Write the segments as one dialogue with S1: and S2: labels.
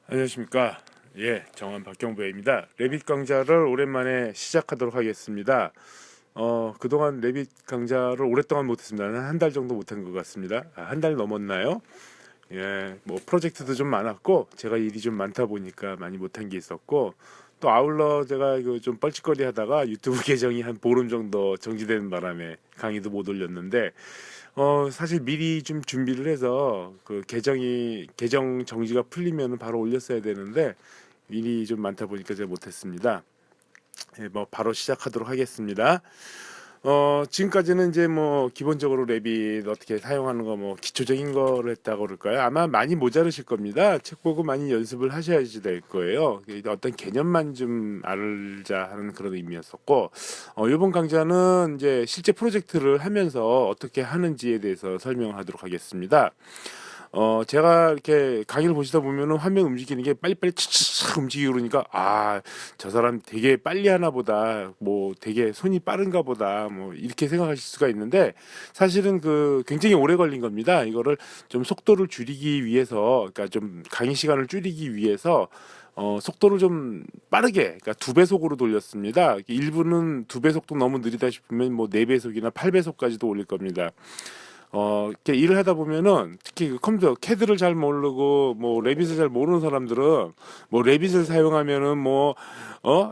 S1: 안녕하십니까. 정원 박경부입니다. 레빗 강좌를 오랜만에 시작하도록 하겠습니다. 그동안 레빗 강좌를 오랫동안 못했습니다. 한 달 정도 못한 것 같습니다. 한 달 넘었나요? 뭐 프로젝트도 좀 많았고 제가 일이 좀 많다 보니까 많이 못한 게 있었고, 또 아울러 제가 이거 좀 뻘짓거리 하다가 유튜브 계정이 한 보름 정도 정지되는 바람에 강의도 못 올렸는데, 사실 미리 좀 준비를 해서 그 계정 정지가 풀리면 바로 올렸어야 되는데 일이 좀 많다 보니까 제가 못했습니다. 뭐 바로 시작하도록 하겠습니다. 지금까지는 이제 뭐 기본적으로 랩빗 어떻게 사용하는 거 뭐 기초적인 거를 했다고 그럴까요? 아마 많이 모자르실 겁니다. 책 보고 많이 연습을 하셔야지 될 거예요. 어떤 개념만 좀 알자 하는 그런 의미였었고, 이번 강좌는 이제 실제 프로젝트를 하면서 어떻게 하는지에 대해서 설명하도록 하겠습니다. 제가 이렇게 강의를 보시다 보면은 화면 움직이는 게 빨리빨리 착착 움직이고 그러니까, 저 사람 되게 빨리 하나 보다, 뭐 되게 손이 빠른가 보다, 뭐 이렇게 생각하실 수가 있는데, 사실은 그 굉장히 오래 걸린 겁니다. 이거를 좀 속도를 줄이기 위해서, 그러니까 좀 강의 시간을 줄이기 위해서 속도를 좀 빠르게, 그러니까 2배속으로 돌렸습니다. 일부는 2배속도 너무 느리다 싶으면 뭐 4배속이나 8배속까지도 올릴 겁니다. 이렇게 일을 하다 보면은, 특히 그 컴퓨터 캐드를 잘 모르고 뭐 레빗을 잘 모르는 사람들은 뭐 레빗을 사용하면은 뭐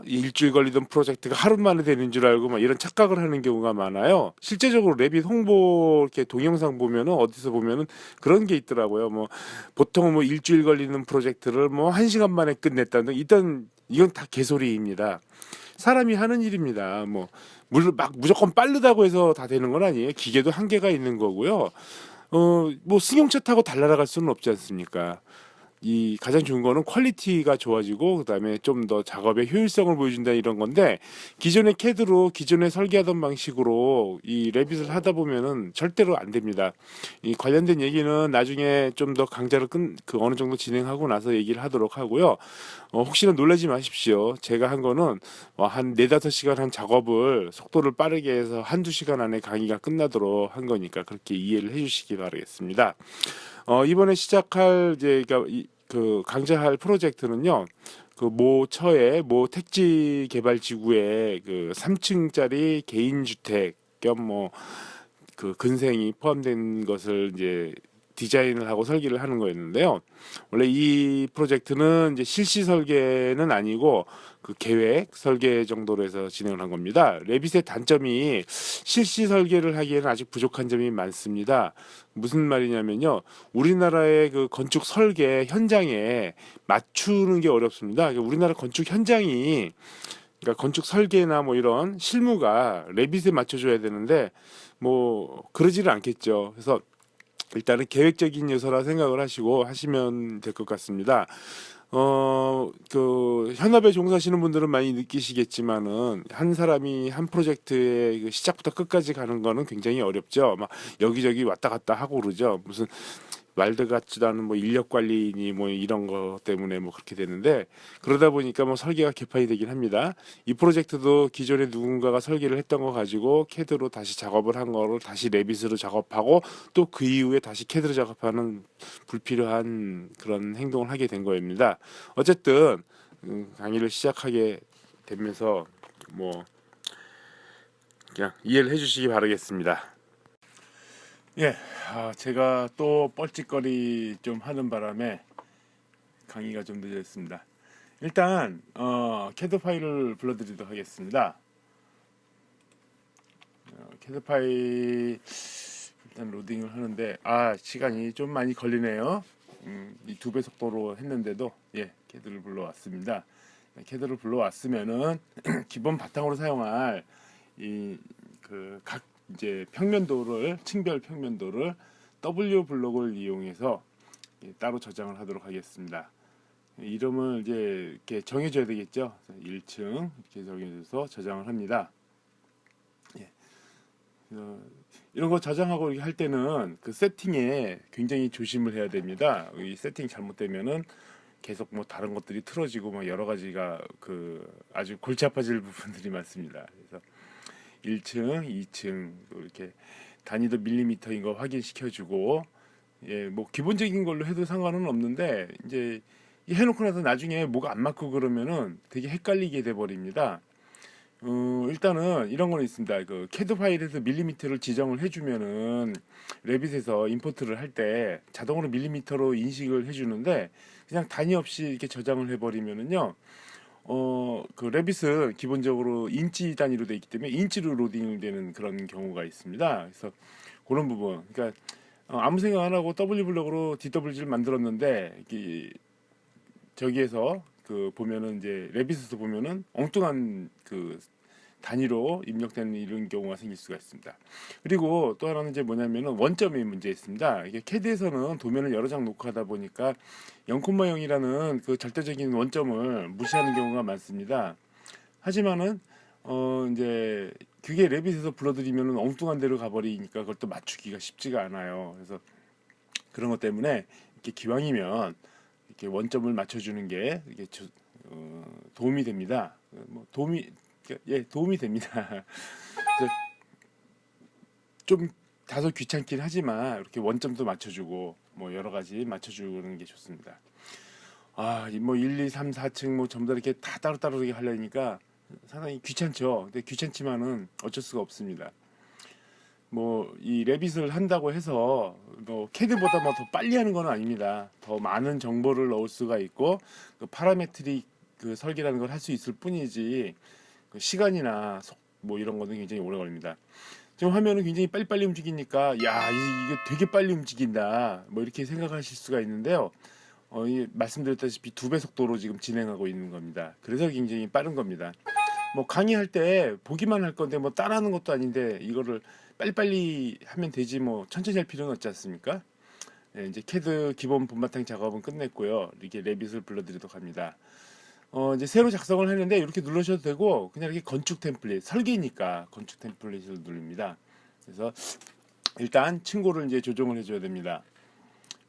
S1: 일주일 걸리던 프로젝트가 하루 만에 되는 줄 알고 막 이런 착각을 하는 경우가 많아요. 실제적으로 레빗 홍보 이렇게 동영상 보면은, 어디서 보면은 그런 게 있더라고요. 뭐 보통 뭐 일주일 걸리는 프로젝트를 뭐 1시간 만에 끝냈다는, 일단 이건 다 개소리입니다. 사람이 하는 일입니다. 뭐 물론 막 무조건 빠르다고 해서 다 되는 건 아니에요. 기계도 한계가 있는 거고요. 뭐 승용차 타고 달려나갈 수는 없지 않습니까? 이 가장 좋은 거는 퀄리티가 좋아지고, 그다음에 좀 더 작업의 효율성을 보여준다, 이런 건데, 기존의 캐드로 기존에 설계하던 방식으로 이 레빗을 하다 보면은 절대로 안 됩니다. 이 관련된 얘기는 나중에 좀 더 강좌를 어느 정도 진행하고 나서 얘기를 하도록 하고요. 혹시나 놀라지 마십시오. 제가 한 거는 한 4~5시간 한 작업을 속도를 빠르게 해서 1~2시간 안에 강의가 끝나도록 한 거니까 그렇게 이해를 해주시기 바라겠습니다. 이번에 시작할 이제 그 강좌할 프로젝트는요. 그 모처의 모 택지 개발 지구에 그 3층짜리 개인 주택 겸 뭐 그 근생이 포함된 것을 이제 디자인을 하고 설계를 하는 거였는데요. 원래 이 프로젝트는 이제 실시 설계는 아니고 그 계획 설계 정도로 해서 진행을 한 겁니다. 레빗의 단점이 실시 설계를 하기에는 아직 부족한 점이 많습니다. 무슨 말이냐면요, 우리나라의 그 건축 설계 현장에 맞추는 게 어렵습니다. 우리나라 건축 현장이, 그러니까 건축 설계나 뭐 이런 실무가 레빗에 맞춰줘야 되는데 뭐 그러지는 않겠죠. 그래서 일단은 계획적인 요소라 생각을 하시고 하시면 될 것 같습니다. 그 현업에 종사하시는 분들은 많이 느끼시겠지만은, 한 사람이 한 프로젝트의 그 시작부터 끝까지 가는 거는 굉장히 어렵죠. 막 여기저기 왔다 갔다 하고 그러죠. 무슨 말도 같지도 않은 뭐 인력 관리니 뭐 이런 거 때문에 뭐 그렇게 되는데, 그러다 보니까 뭐 설계가 개판이 되긴 합니다. 이 프로젝트도 기존에 누군가가 설계를 했던 거 가지고 캐드로 다시 작업을 한 거를 다시 레빗으로 작업하고, 또 그 이후에 다시 캐드로 작업하는 불필요한 그런 행동을 하게 된 거입니다. 어쨌든 강의를 시작하게 되면서 뭐 그냥 이해를 해주시기 바라겠습니다. 제가 또 뻘짓거리 좀 하는 바람에 강의가 좀 늦었습니다. 일단 캐드 파일을 불러드리도록 하겠습니다. 캐드 파일 일단 로딩을 하는데 시간이 좀 많이 걸리네요. 이 2배 속도로 했는데도 캐드를 불러왔습니다. 캐드를 불러왔으면은 기본 바탕으로 사용할 이 그 각 이제 평면도를, 층별 평면도를 W 블록을 이용해서 따로 저장을 하도록 하겠습니다. 이름을 이제 이렇게 정해줘야 되겠죠. 1층 이렇게 정해줘서 저장을 합니다. 이런 거 저장하고 이렇게 할 때는 그 세팅에 굉장히 조심을 해야 됩니다. 이 세팅 잘못되면은 계속 뭐 다른 것들이 틀어지고 뭐 여러 가지가 그 아주 골치 아파질 부분들이 많습니다. 그래서 1층, 2층 이렇게 단위도 밀리미터인 거 확인시켜주고, 뭐 기본적인 걸로 해도 상관은 없는데, 이제 해놓고 나서 나중에 뭐가 안 맞고 그러면은 되게 헷갈리게 돼 버립니다. 일단은 이런 거는 있습니다. 그 캐드 파일에서 밀리미터를 지정을 해주면은 레빗에서 임포트를 할 때 자동으로 밀리미터로 인식을 해주는데, 그냥 단위 없이 이렇게 저장을 해버리면은요, 그 레빗은 기본적으로 인치 단위로 되어 있기 때문에 인치로 로딩되는 그런 경우가 있습니다. 그래서 그런 부분, 그러니까 아무 생각 안 하고 W 블럭으로 DWG를 만들었는데, 저기에서 그 보면은 이제 레빗에서 보면은 엉뚱한 그 단위로 입력되는 이런 경우가 생길 수가 있습니다. 그리고 또 하나는 이제 뭐냐면은 원점이 문제 있습니다. 이게 캐드에서는 도면을 여러 장 놓고 하다 보니까 0,0이라는 그 절대적인 원점을 무시하는 경우가 많습니다. 하지만은 이제 그게 레빗에서 불러들이면은 엉뚱한 데로 가버리니까 그걸 또 맞추기가 쉽지가 않아요. 그래서 그런 것 때문에 이렇게 기왕이면 이렇게 원점을 맞춰주는 게 이게 도움이 됩니다. 뭐 도움이 됩니다. 그래서 좀 다소 귀찮긴 하지만 이렇게 원점도 맞춰주고 뭐 여러 가지 맞춰주는 게 좋습니다. 뭐 1, 2, 3, 4층 뭐 전부 다 이렇게 다 따로따로 이렇게 하려니까 상당히 귀찮죠. 근데 귀찮지만은 어쩔 수가 없습니다. 뭐 이 레빗을 한다고 해서 뭐 캐드보다 뭐 더 빨리 하는 건 아닙니다. 더 많은 정보를 넣을 수가 있고 그 파라메트릭 그 설계라는 걸 할 수 있을 뿐이지, 그 시간이나 뭐 이런 거는 굉장히 오래 걸립니다. 지금 화면은 굉장히 빨리빨리 움직이니까 야 이거 되게 빨리 움직인다 뭐 이렇게 생각하실 수가 있는데요. 말씀드렸다시피 2배 속도로 지금 진행하고 있는 겁니다. 그래서 굉장히 빠른 겁니다. 뭐 강의할 때 보기만 할 건데 뭐 따라하는 것도 아닌데 이거를 빨리빨리 하면 되지 뭐 천천히 할 필요는 없지 않습니까? 네, 이제 캐드 기본 본바탕 작업은 끝냈고요. 이렇게 레빗을 불러드리도록 합니다. 이제 새로 작성을 했는데 이렇게 누르셔도 되고 그냥 이렇게 건축 템플릿 설계니까 건축 템플릿을 누릅니다. 그래서 일단 층고를 이제 조정을 해줘야 됩니다.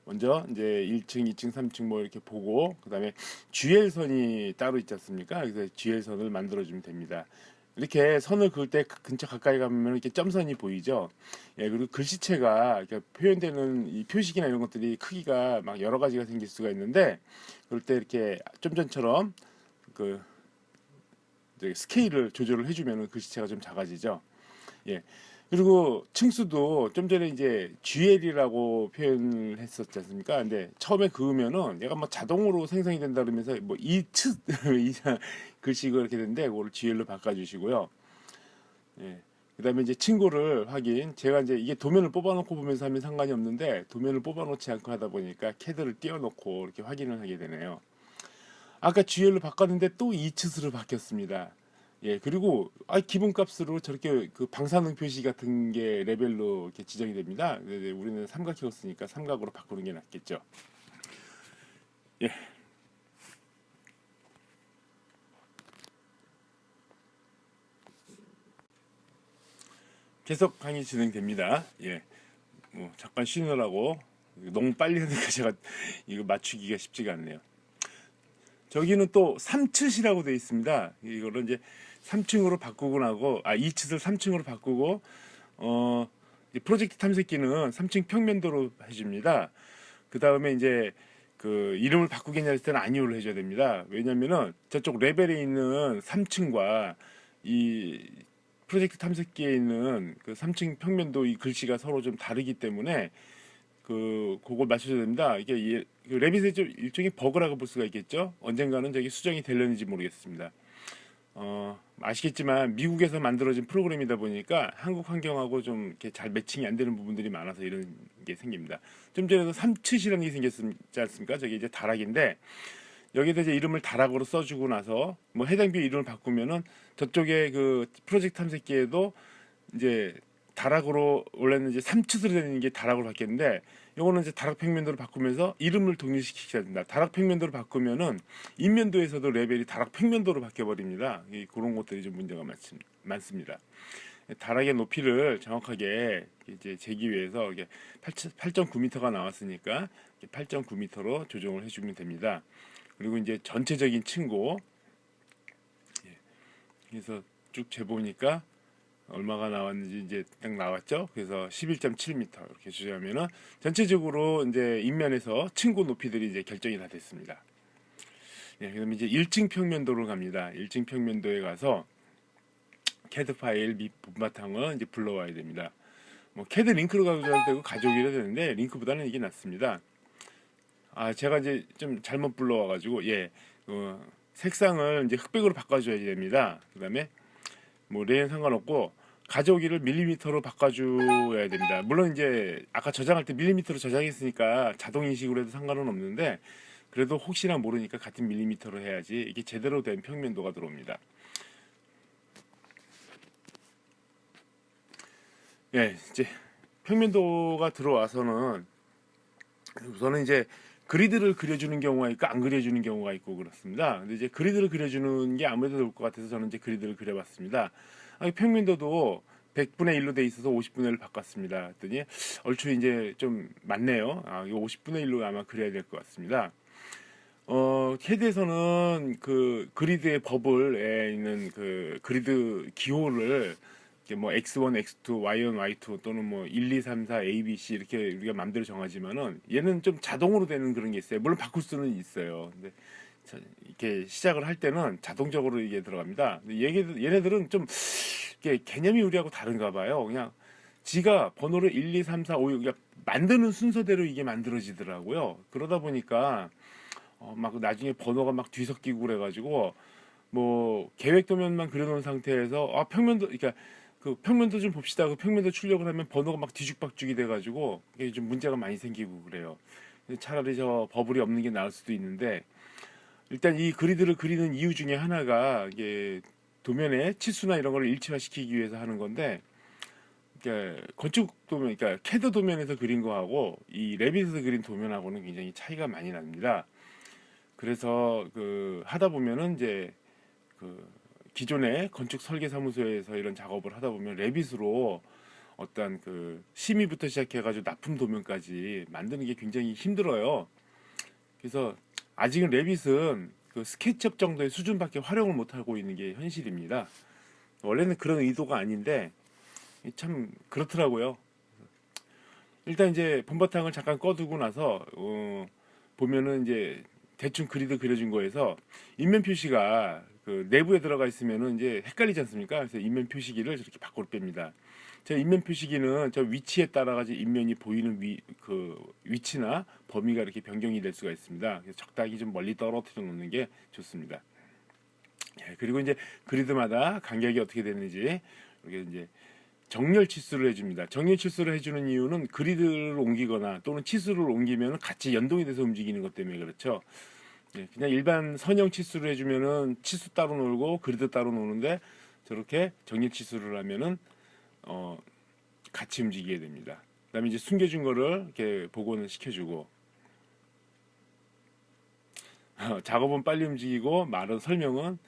S1: 먼저 이제 1층, 2층, 3층 뭐 이렇게 보고 그다음에 GL선이 따로 있지 않습니까? 그래서 GL선을 만들어주면 됩니다. 이렇게 선을 그을 때 근처 가까이 가면 이렇게 점선이 보이죠. 예, 그리고 글씨체가 표현되는 이 표식이나 이런 것들이 크기가 막 여러 가지가 생길 수가 있는데, 그럴 때 이렇게 좀 전처럼 그 스케일을 조절을 해주면 글씨체가 좀 작아지죠. 예. 그리고 층수도 좀 전에 이제 GL이라고 표현을 했었지 않습니까? 근데 처음에 그으면은 얘가 뭐 자동으로 생성이 된다 그러면서 뭐 이츠 이상 글씨가 이렇게 되는데 그거를 GL로 바꿔주시고요. 예. 그다음에 이제 층고를 확인. 제가 이제 이게 도면을 뽑아놓고 보면서 하면 상관이 없는데 도면을 뽑아놓지 않고 하다 보니까 캐드를 띄워놓고 이렇게 확인을 하게 되네요. 아까 GL로 바꿨는데 또 이츠스로 바뀌었습니다. 예, 그리고 기본값으로 저렇게 그 방사능 표시 같은 게 레벨로 이렇게 지정이 됩니다. 우리는 삼각형을 쓰니까 삼각으로 바꾸는 게 낫겠죠. 예, 계속 강의 진행됩니다. 예, 뭐 잠깐 쉬느라고 너무 빨리 하니까 제가 이거 맞추기가 쉽지가 않네요. 저기는 또 3층이라고 되어 있습니다. 이거를 이제 3층으로 바꾸고 나고 2층을 3층으로 바꾸고 프로젝트 탐색기는 3층 평면도로 해줍니다. 그 다음에 이제 그 이름을 바꾸겠냐 했을 때는 아니오를 해줘야 됩니다. 왜냐면은 저쪽 레벨에 있는 3층과 이 프로젝트 탐색기에 있는 그 3층 평면도 이 글씨가 서로 좀 다르기 때문에 그걸 맞춰줘야 됩니다. 이게 그 레빗의 좀 일종의 버그라고 볼 수가 있겠죠. 언젠가는 저기 수정이 될려는지 모르겠습니다. 아시겠지만 미국에서 만들어진 프로그램이다 보니까 한국 환경하고 좀 이렇게 잘 매칭이 안 되는 부분들이 많아서 이런 게 생깁니다. 좀 전에도 삼츠이라는 게 생겼지 않습니까? 저게 이제 다락인데 여기다 이제 이름을 다락으로 써주고 나서 뭐 해당 뷰 이름을 바꾸면은 저쪽에 그 프로젝트 탐색기에도 이제 다락으로 원래는 이제 삼츠스로 되는 게 다락으로 바뀌었는데 요거는 이제 다락 평면도로 바꾸면서 이름을 독립시켜야 된다. 다락 평면도로 바꾸면은 인면도에서도 레벨이 다락 평면도로 바뀌어 버립니다. 그런 것들이 좀 문제가 많습니다. 다락의 높이를 정확하게 이제 재기 위해서 이게 8.9m가 나왔으니까 8.9m로 조정을 해주면 됩니다. 그리고 이제 전체적인 층고, 그래서 쭉 재보니까 얼마가 나왔는지 이제 딱 나왔죠. 그래서 11.7m 이렇게 주자면은 전체적으로 이제 인면에서 층고 높이들이 이제 결정이 다 됐습니다. 예, 그럼 이제 1층 평면도로 갑니다. 1층 평면도에 가서 CAD 파일 및 본바탕을 이제 불러와야 됩니다. 뭐 CAD 링크로 가져도 되고 가져오기도 되는데 링크보다는 이게 낫습니다. 제가 이제 좀 잘못 불러와가지고 색상을 이제 흑백으로 바꿔줘야 됩니다. 그다음에 뭐 레이는 상관없고 가져오기를 밀리미터로 바꿔줘야 됩니다. 물론 이제 아까 저장할 때 밀리미터로 저장했으니까 자동 인식으로 해도 상관은 없는데 그래도 혹시나 모르니까 같은 밀리미터로 해야지 이게 제대로 된 평면도가 들어옵니다. 예, 이제 평면도가 들어와서는 우선은 이제 그리드를 그려주는 경우가 있고 안 그려주는 경우가 있고 그렇습니다. 근데 이제 그리드를 그려주는 게 아무래도 좋을 것 같아서 저는 이제 그리드를 그려봤습니다. 평면도도 100분의 1로 돼 있어서 50분의 1을 바꿨습니다. 그랬더니 얼추 이제 좀 맞네요. 이거 50분의 1로 아마 그려야 될 것 같습니다. 캐드에서는 그 그리드의 버블에 있는 그 그리드 기호를 이렇게 뭐 x1, x2, y1, y2 또는 뭐 1, 2, 3, 4, a, b, c 이렇게 우리가 마음대로 정하지만은 얘는 좀 자동으로 되는 그런 게 있어요. 물론 바꿀 수는 있어요. 근데 이렇게 시작을 할 때는 자동적으로 이게 들어갑니다. 근데 얘네들은 좀 이게 개념이 우리하고 다른가 봐요. 그냥 지가 번호를 1, 2, 3, 4, 5, 6 그러니까 만드는 순서대로 이게 만들어지더라고요. 그러다 보니까 막 나중에 번호가 막 뒤섞이고 그래가지고 뭐 계획 도면만 그려놓은 상태에서 평면도 그러니까 그 평면도 좀 봅시다. 그 평면도 출력을 하면 번호가 막 뒤죽박죽이 돼가지고 이게 좀 문제가 많이 생기고 그래요. 차라리 저 버블이 없는 게 나을 수도 있는데 일단 이 그리드를 그리는 이유 중에 하나가 이게 도면의 치수나 이런 걸 일치화시키기 위해서 하는 건데 그러니까 건축 도면, 그러니까 캐드 도면에서 그린 거하고 이 레빗에서 그린 도면하고는 굉장히 차이가 많이 납니다. 그래서 그 하다 보면은 이제 그 기존의 건축 설계 사무소에서 이런 작업을 하다 보면 레빗으로 어떤 그 심의부터 시작해가지고 납품 도면까지 만드는 게 굉장히 힘들어요. 그래서 아직은 레빗은 그 스케치업 정도의 수준밖에 활용을 못 하고 있는 게 현실입니다. 원래는 그런 의도가 아닌데 참 그렇더라고요. 일단 이제 본바탕을 잠깐 꺼두고 나서 보면은 이제 대충 그리드 그려준 거에서 인면 표시가 그 내부에 들어가 있으면은 이제 헷갈리지 않습니까? 그래서 인면 표시기를 저렇게 밖으로 뺍니다. 저 인면 표시기는 저 위치에 따라 가지고 인면이 보이는 그 위치나 범위가 이렇게 변경이 될 수가 있습니다. 그래서 적당히 좀 멀리 떨어뜨려 놓는 게 좋습니다. 그리고 이제 그리드마다 간격이 어떻게 되는지 이렇게 이제 정렬 치수를 해줍니다. 정렬 치수를 해주는 이유는 그리드를 옮기거나 또는 치수를 옮기면 같이 연동이 돼서 움직이는 것 때문에 그렇죠. 그냥 일반 선형 치수를 해주면은 치수 따로 놀고 그리드 따로 노는데 저렇게 정렬 치수를 하면은 어, 같이 움직이게 됩니다. 그다음에 이제 숨겨준 거를 이렇게 복원을 시켜주고 작업은 빨리 움직이고 말은 설명은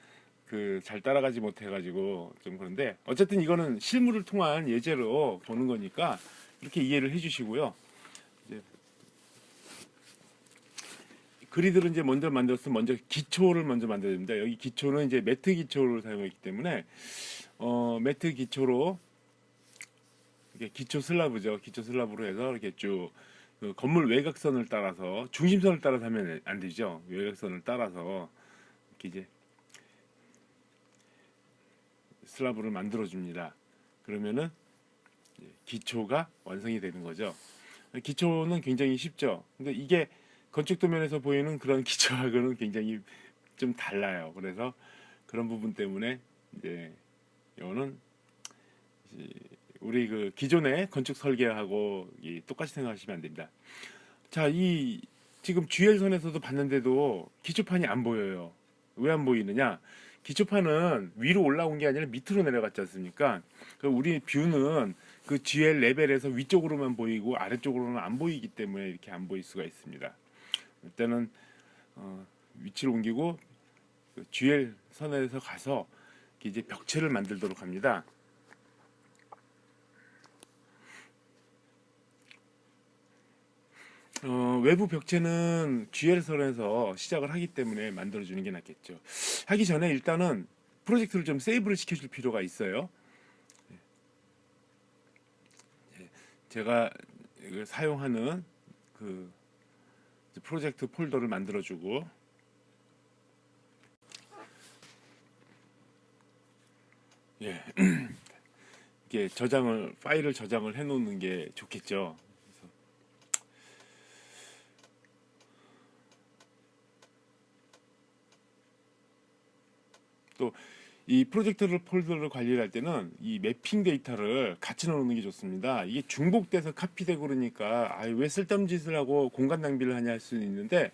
S1: 그 잘 따라가지 못해가지고 좀 그런데 어쨌든 이거는 실물을 통한 예제로 보는 거니까 이렇게 이해를 해주시고요. 이제 그리드를 이제 먼저 만들었으면 먼저 기초를 먼저 만들어야 됩니다. 여기 기초는 이제 매트 기초를 사용했기 때문에 매트 기초로 이렇게 기초 슬라브죠. 기초 슬라브로 해서 이렇게 쭉그 건물 외곽선을 따라서 중심선을 따라서 하면 안 되죠. 외곽선을 따라서 이렇게 이제 슬라브를 만들어 줍니다. 그러면은 기초가 완성이 되는 거죠. 기초는 굉장히 쉽죠. 근데 이게 건축 도면에서 보이는 그런 기초하고는 굉장히 좀 달라요. 그래서 그런 부분 때문에 이제 이거는 우리 그 기존의 건축 설계하고 똑같이 생각하시면 안 됩니다. 자, 이 지금 GL선에서도 봤는데도 기초판이 안 보여요. 왜 안 보이느냐? 기초판은 위로 올라온 게 아니라 밑으로 내려갔지 않습니까? 그 우리 뷰는 그 GL 레벨에서 위쪽으로만 보이고 아래쪽으로는 안 보이기 때문에 이렇게 안 보일 수가 있습니다. 일단은 위치를 옮기고 그 GL 선에서 가서 이제 벽체를 만들도록 합니다. 외부 벽체는 GL선에서 시작을 하기 때문에 만들어주는 게 낫겠죠. 하기 전에 일단은 프로젝트를 좀 세이브를 시켜줄 필요가 있어요. 제가 사용하는 그 프로젝트 폴더를 만들어주고 예. 이게 파일을 저장을 해 놓는 게 좋겠죠. 그래서 또 이 프로젝트를 폴더를 관리할 때는 이 매핑 데이터를 같이 넣는 게 좋습니다. 이게 중복돼서 카피되고 그러니까 왜 쓸데없는 짓을 하고 공간 낭비를 하냐 할 수는 있는데,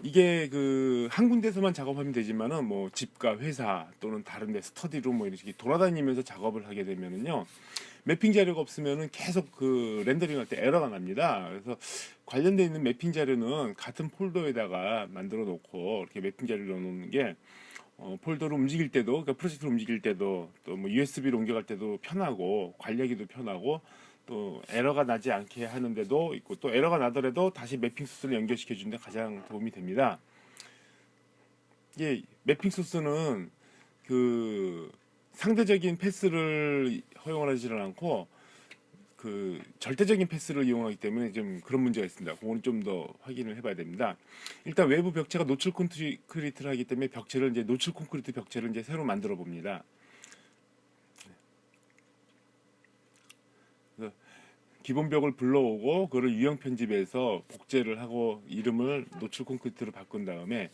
S1: 이게 그 한 군데서만 작업하면 되지만은 뭐 집과 회사 또는 다른 데 스터디룸 뭐 이렇게 돌아다니면서 작업을 하게 되면은요, 매핑 자료가 없으면은 계속 그 렌더링 할 때 에러가 납니다. 그래서 관련되어 있는 매핑 자료는 같은 폴더에다가 만들어 놓고 이렇게 매핑 자료를 넣어 놓는 게 폴더를 움직일 때도, 그러니까 프로젝트를 움직일 때도, 또 뭐 USB로 옮겨갈 때도 편하고 관리하기도 편하고, 또 에러가 나지 않게 하는 데도 있고, 또 에러가 나더라도 다시 매핑 소스를 연결시켜 주는 데 가장 도움이 됩니다. 이게 매핑 소스는 그 상대적인 패스를 허용을 하지는 않고 그 절대적인 패스를 이용하기 때문에 좀 그런 문제가 있습니다. 그거는 좀 더 확인을 해봐야 됩니다. 일단 외부 벽체가 노출 콘크리트를 하기 때문에 벽체를 이제 노출 콘크리트 벽체를 이제 새로 만들어 봅니다. 그래서 기본 벽을 불러오고 그걸 유형 편집해서 복제를 하고 이름을 노출 콘크리트로 바꾼 다음에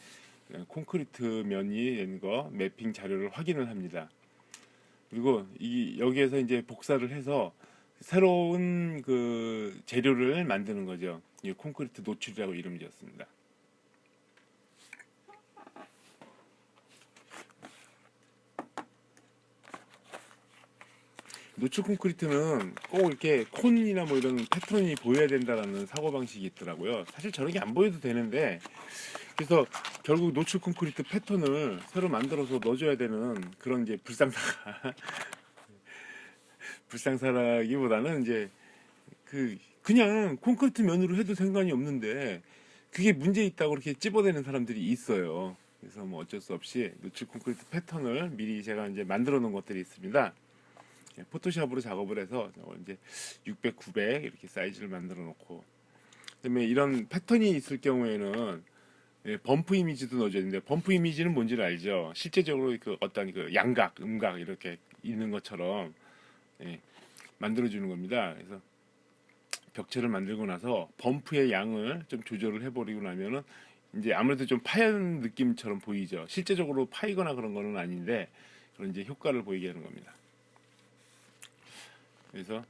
S1: 콘크리트 면이 된 거 매핑 자료를 확인을 합니다. 그리고 여기에서 이제 복사를 해서 새로운 그 재료를 만드는 거죠. 이 콘크리트 노출이라고 이름 지었습니다. 노출 콘크리트는 꼭 이렇게 콘이나 뭐 이런 패턴이 보여야 된다라는 사고 방식이 있더라고요. 사실 저런 게 안 보여도 되는데, 그래서 결국 노출 콘크리트 패턴을 새로 만들어서 넣어줘야 되는 그런 이제 불상사가 불상사라기보다는 이제 그냥 콘크리트 면으로 해도 상관이 없는데 그게 문제 있다고 그렇게 찝어대는 사람들이 있어요. 그래서 뭐 어쩔 수 없이 노출 콘크리트 패턴을 미리 제가 이제 만들어 놓은 것들이 있습니다. 포토샵으로 작업을 해서 이제 600, 900 이렇게 사이즈를 만들어 놓고, 그다음에 이런 패턴이 있을 경우에는 범프 이미지도 넣어줘야 되는데, 범프 이미지는 뭔지를 알죠? 실제적으로 그 어떤 그 양각, 음각 이렇게 있는 것처럼 만들어 주는 겁니다. 그래서 벽체를 만들고 나서 범프의 양을 좀 조절을 해버리고 나면은 이제 아무래도 좀 파연 느낌처럼 보이죠. 실제적으로 파이거나 그런 거는 아닌데 그런 이제 효과를 보이게 하는 겁니다. 그래서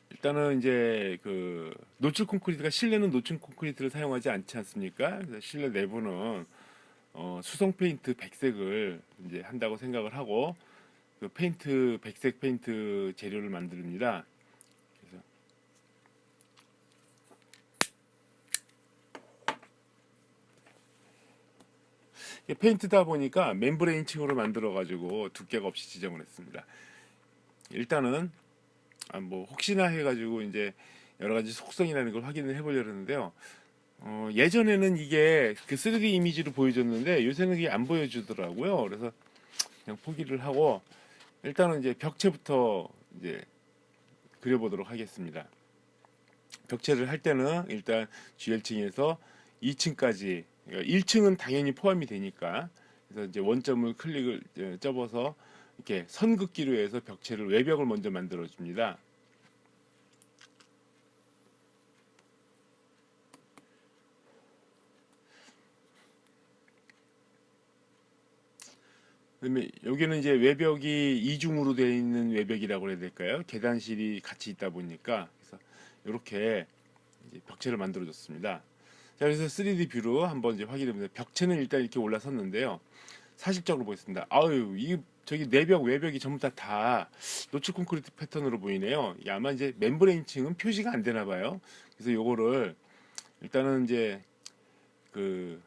S1: 일단은 이제 그 노출 콘크리트가, 실내는 노출 콘크리트를 사용하지 않지 않습니까? 그래서 실내 내부는 수성 페인트 백색을 이제 한다고 생각을 하고 그 페인트, 백색 페인트 재료를 만듭니다. 그래서 페인트다 보니까 멤브레인 층으로 만들어 가지고 두께가 없이 지정을 했습니다. 일단은 뭐 혹시나 해가지고 이제 여러 가지 속성이라는 걸 확인을 해보려는데요. 예전에는 이게 그 3D 이미지로 보여줬는데 요새는 이게 안 보여주더라고요. 그래서 그냥 포기를 하고 일단은 이제 벽체부터 이제 그려보도록 하겠습니다. 벽체를 할 때는 일단 GL층에서 2층까지, 1층은 당연히 포함이 되니까, 그래서 이제 원점을 클릭을 접어서 이렇게 선긋기로 해서 벽체를, 외벽을 먼저 만들어 줍니다. 그다음에 여기는 이제 외벽이 이중으로 되어 있는 외벽이라고 해야 될까요? 계단실이 같이 있다 보니까, 그래서 이렇게 벽체를 만들어 줬습니다. 자, 그래서 3D 뷰로 한번 이제 확인해보면 벽체는 일단 이렇게 올라섰는데요. 사실적으로 보겠습니다. 아유, 이 저기 내벽 외벽이 전부 다 노출 콘크리트 패턴으로 보이네요. 이게 아마 이제 멤브레인층은 표시가 안 되나 봐요. 그래서 요거를 일단은 이제 그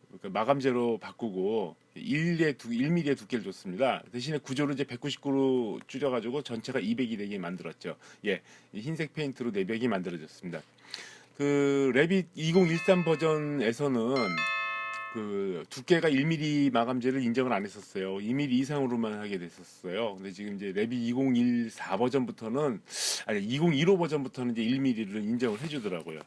S1: 그러니까 마감재로 바꾸고 1mm의 두께를 줬습니다. 대신에 구조를 이제 199로 줄여가지고 전체가 200이 되게 만들었죠. 예, 흰색 페인트로 내벽이 만들어졌습니다. 그 레빗 2013 버전에서는 그 두께가 1mm 마감재를 인정을 안 했었어요. 2mm 이상으로만 하게 됐었어요. 근데 지금 이제 레빗 2014 버전부터는, 아니 2015 버전부터는 이제 1mm를 인정을 해주더라고요.